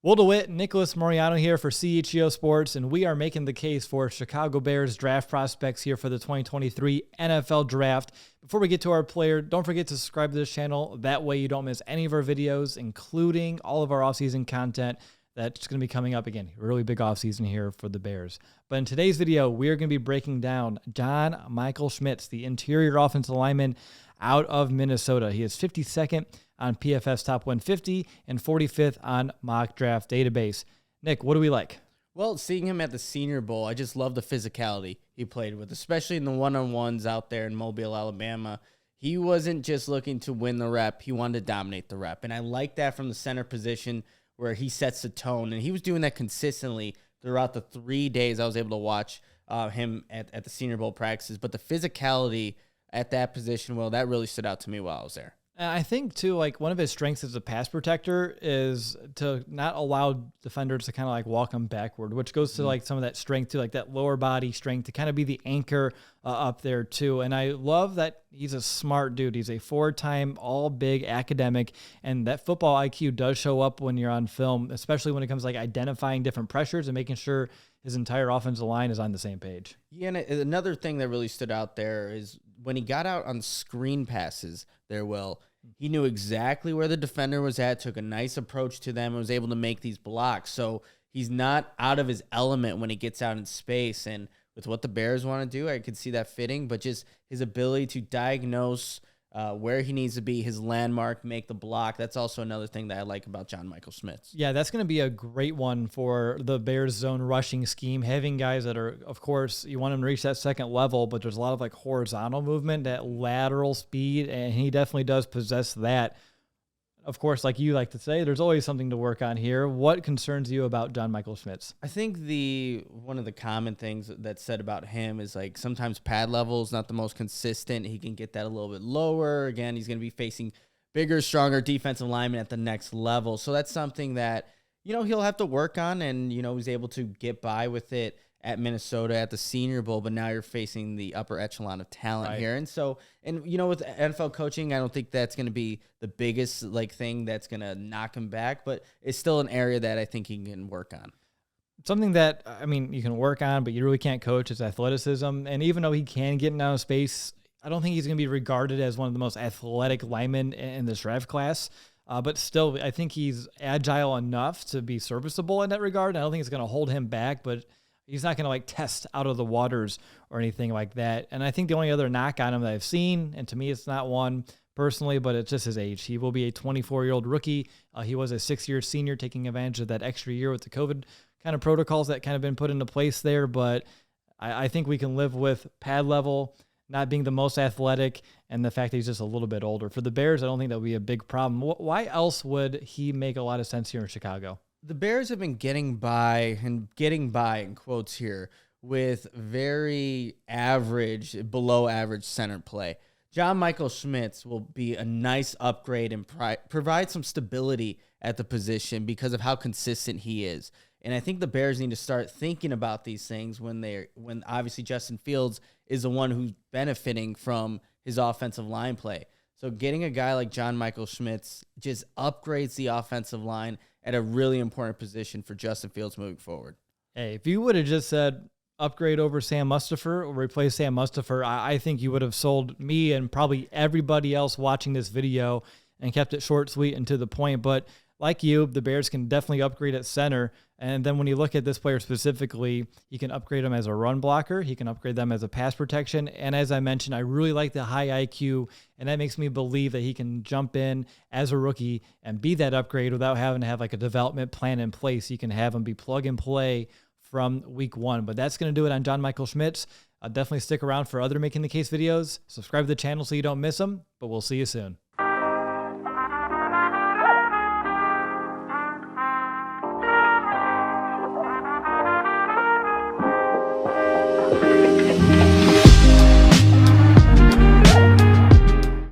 Well, DeWitt and Nicholas Moreano here for CHGO Sports, and we are making the case for Chicago Bears draft prospects here for the 2023 NFL Draft. Before we get to our player, don't forget to subscribe to this channel. That way you don't miss any of our videos, including all of our offseason content that's going to be coming up again. A really big offseason here for the Bears. But in today's video, we are going to be breaking down John Michael Schmitz, the interior offensive lineman out of Minnesota. He is 52nd on PFF's Top 150 and 45th on Mock Draft Database. Nick, what do we like? Well, seeing him at the Senior Bowl, I just love the physicality he played with, especially in the one-on-ones out there in Mobile, Alabama. He wasn't just looking to win the rep. He wanted to dominate the rep. And I like that from the center position where he sets the tone. And he was doing that consistently throughout the 3 days I was able to watch him at the Senior Bowl practices. But the physicality at that position, well, that really stood out to me while I was there. I think, too, like one of his strengths as a pass protector is to not allow defenders to kind of like walk him backward, which goes to like some of that strength, too, like that lower body strength to kind of be the anchor up there, too. And I love that he's a smart dude. He's a four-time all-big academic, and that football IQ does show up when you're on film, especially when it comes to like identifying different pressures and making sure his entire offensive line is on the same page. Yeah, and another thing that really stood out there is when he got out on screen passes there, Will, he knew exactly where the defender was at, took a nice approach to them, and was able to make these blocks. So he's not out of his element when he gets out in space. And with what the Bears want to do, I could see that fitting, but just his ability to diagnose where he needs to be, his landmark, make the block. That's also another thing that I like about John Michael Schmitz. Yeah, that's going to be a great one for the Bears zone rushing scheme. Having guys that are, of course, you want them to reach that second level, but there's a lot of like horizontal movement, that lateral speed, and he definitely does possess that. Of course, like you like to say, there's always something to work on here. What concerns you about John Michael Schmitz? I think one of the common things that's said about him is like sometimes pad level is not the most consistent. He can get that a little bit lower. Again, he's going to be facing bigger, stronger defensive linemen at the next level. So that's something that, he'll have to work on, and, he's able to get by with it at Minnesota at the Senior Bowl, but now you're facing the upper echelon of talent here. And so, with NFL coaching, I don't think that's going to be the biggest thing that's going to knock him back, but it's still an area that I think he can work on. Something that, you can work on, but you really can't coach is athleticism. And even though he can get out of space, I don't think he's going to be regarded as one of the most athletic linemen in this draft class. But still, I think he's agile enough to be serviceable in that regard. I don't think it's going to hold him back, but he's not going to test out of the waters or anything like that. And I think the only other knock on him that I've seen, and to me it's not one personally, but it's just his age. He will be a 24-year-old rookie. He was a 6-year senior, taking advantage of that extra year with the COVID kind of protocols that kind of been put into place there. But I think we can live with pad level not being the most athletic and the fact that he's just a little bit older. For the Bears, I don't think that would be a big problem. Why else would he make a lot of sense here in Chicago? The Bears have been getting by in quotes here with very average, below average center play. John Michael Schmitz will be a nice upgrade and provide some stability at the position because of how consistent he is. And I think the Bears need to start thinking about these things when obviously Justin Fields is the one who's benefiting from his offensive line play. So getting a guy like John Michael Schmitz just upgrades the offensive line at a really important position for Justin Fields moving forward. Hey, if you would have just said upgrade over Sam Mustipher or replace Sam Mustipher, I think you would have sold me and probably everybody else watching this video and kept it short, sweet, and to the point. But like you, the Bears can definitely upgrade at center. And then when you look at this player specifically, he can upgrade him as a run blocker. He can upgrade them as a pass protection. And as I mentioned, I really like the high IQ, and that makes me believe that he can jump in as a rookie and be that upgrade without having to have like a development plan in place. You can have him be plug and play from week one. But that's going to do it on John Michael Schmitz. Definitely stick around for other Making the Case videos. Subscribe to the channel so you don't miss them, but we'll see you soon.